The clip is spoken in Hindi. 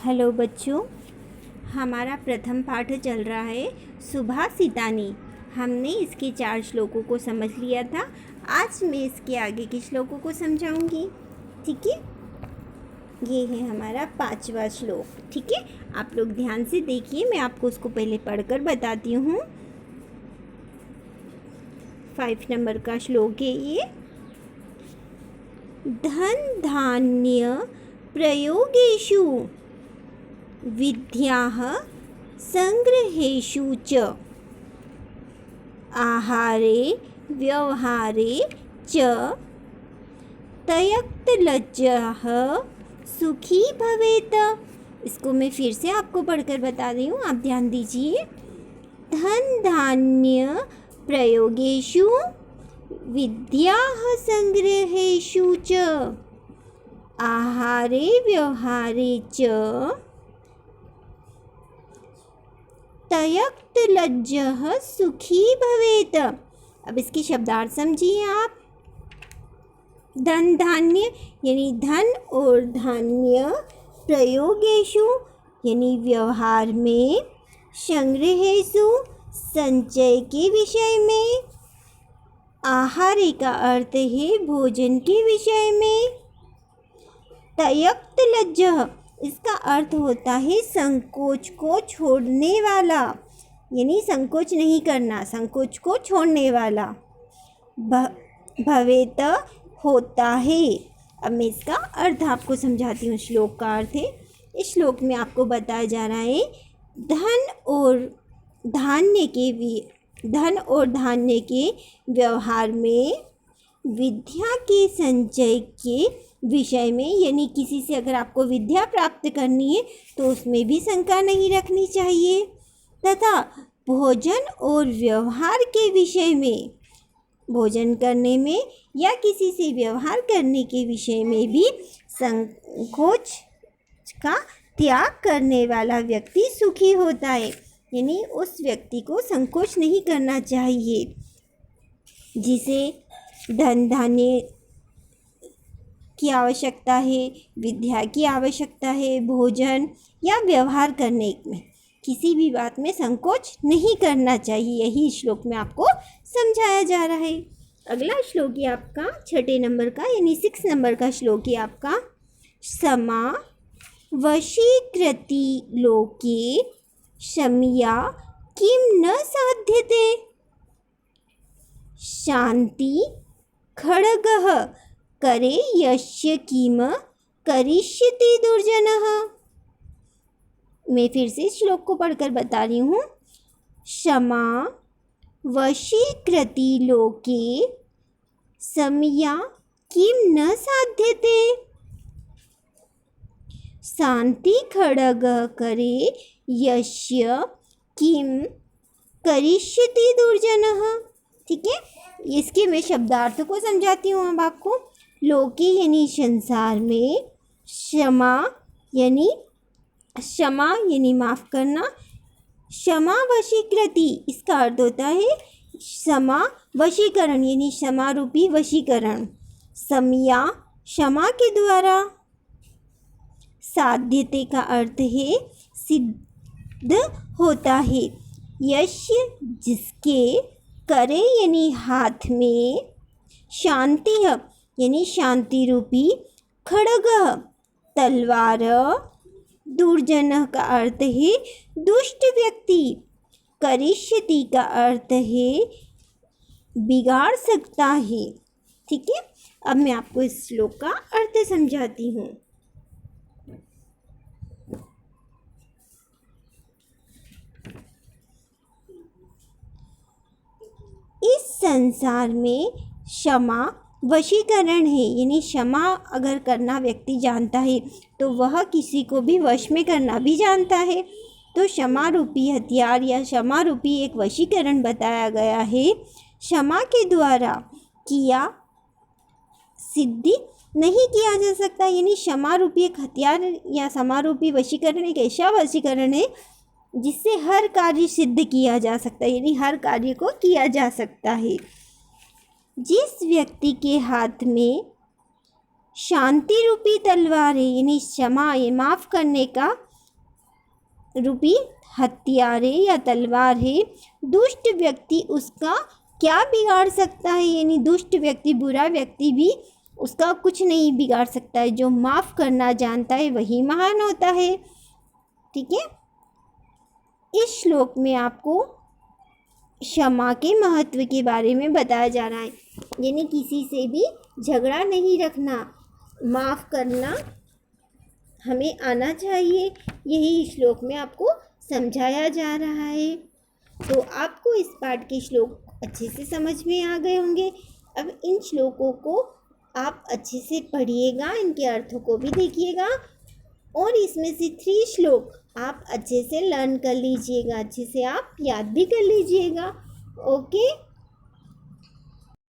हेलो बच्चों, हमारा प्रथम पाठ चल रहा है सुभाषितानी। हमने इसके 4 श्लोकों को समझ लिया था। आज मैं इसके आगे के श्लोकों को समझाऊंगी। ठीक है, ये है हमारा 5वां श्लोक। ठीक है, आप लोग ध्यान से देखिए, मैं आपको उसको पहले पढ़कर बताती हूँ। 5 नंबर का श्लोक है ये। धन धान्य प्रयोगेषु विद्याः संग्रहेषु च आहारे व्यवहारे च तयक्तलज्जः सुखी भवेत्। इसको मैं फिर से आपको पढ़कर बता रही हूँ, आप ध्यान दीजिए। धन धान्य प्रयोगेषु विद्याः संग्रहेषु च आहारे व्यवहारे च तयक्तलज्जः सुखी भवेत्। अब इसके शब्दार्थ समझिए आप। धन धान्य यानी धन और धान्य, प्रयोगेषु यानी व्यवहार में, संग्रहेषु संचय के विषय में, आहारे का अर्थ है भोजन के विषय में, तयक्तलज्जः इसका अर्थ होता है संकोच को छोड़ने वाला, यानी संकोच नहीं करना, संकोच को छोड़ने वाला। भवेत होता है। अब मैं इसका अर्थ आपको समझाती हूँ। श्लोक का अर्थ है, इस श्लोक में आपको बताया जा रहा है धन और धान्य के व्यवहार में, विद्या के संचय के विषय में, यानी किसी से अगर आपको विद्या प्राप्त करनी है तो उसमें भी शंका नहीं रखनी चाहिए, तथा भोजन और व्यवहार के विषय में, भोजन करने में या किसी से व्यवहार करने के विषय में भी संकोच का त्याग करने वाला व्यक्ति सुखी होता है। यानी उस व्यक्ति को संकोच नहीं करना चाहिए, जिसे धन धान्य की आवश्यकता है, विद्या की आवश्यकता है, भोजन या व्यवहार करने में किसी भी बात में संकोच नहीं करना चाहिए। यही श्लोक में आपको समझाया जा रहा है। अगला श्लोक है आपका 6 नंबर का, यानी 6 नंबर का श्लोक है आपका। समा वशीकृति लोके शम्या किम न साध्यते शांति खड्गः करे यस्य किम करिष्यति दुर्जनः। मैं फिर से इस श्लोक को पढ़कर बता रही हूँ। क्षमा वशीकृति लोके शम्या किम न साध्यते शांति खड्गः करे यस्य किम करिष्यति दुर्जनः। ठीक है, इसके मैं शब्दार्थ को समझाती हूँ अब आपको। लोके यानी संसार में, क्षमा यानी माफ़ करना, क्षमा वशीकृति इसका अर्थ होता है क्षमा वशीकरण, यानी क्षमा रूपी वशीकरण। शम्या क्षमा के द्वारा, साध्यते का अर्थ है सिद्ध होता है, यस्य जिसके, करे यानी हाथ में, शांति यानी शांति रूपी, खड्ग तलवार, दुर्जन का अर्थ है दुष्ट व्यक्ति, करिष्यति का अर्थ है बिगाड़ सकता है। ठीक है, अब मैं आपको इस श्लोक का अर्थ समझाती हूँ। इस संसार में क्षमा वशीकरण है, यानी क्षमा अगर करना व्यक्ति जानता है तो वह किसी को भी वश में करना भी जानता है। तो क्षमा रूपी हथियार या क्षमा रूपी एक वशीकरण बताया गया है। क्षमा के द्वारा किया सिद्धि नहीं किया जा सकता, यानी क्षमा रूपी एक हथियार या क्षमा रूपी वशीकरण एक ऐसा वशीकरण है जिससे हर कार्य सिद्ध किया जा सकता है, यानी हर कार्य को किया जा सकता है। जिस व्यक्ति के हाथ में शांति रूपी तलवार है, यानी क्षमा माफ़ करने का रूपी हथियार है या तलवार है, दुष्ट व्यक्ति उसका क्या बिगाड़ सकता है? यानी दुष्ट व्यक्ति, बुरा व्यक्ति भी उसका कुछ नहीं बिगाड़ सकता है। जो माफ़ करना जानता है वही महान होता है। ठीक है, इस श्लोक में आपको क्षमा के महत्व के बारे में बताया जा रहा है। यानी किसी से भी झगड़ा नहीं रखना, माफ़ करना हमें आना चाहिए, यही श्लोक में आपको समझाया जा रहा है। तो आपको इस पाठ के श्लोक अच्छे से समझ में आ गए होंगे। अब इन श्लोकों को आप अच्छे से पढ़िएगा, इनके अर्थों को भी देखिएगा और इसमें से 3 श्लोक आप अच्छे से लर्न कर लीजिएगा, अच्छे से आप याद भी कर लीजिएगा। ओके।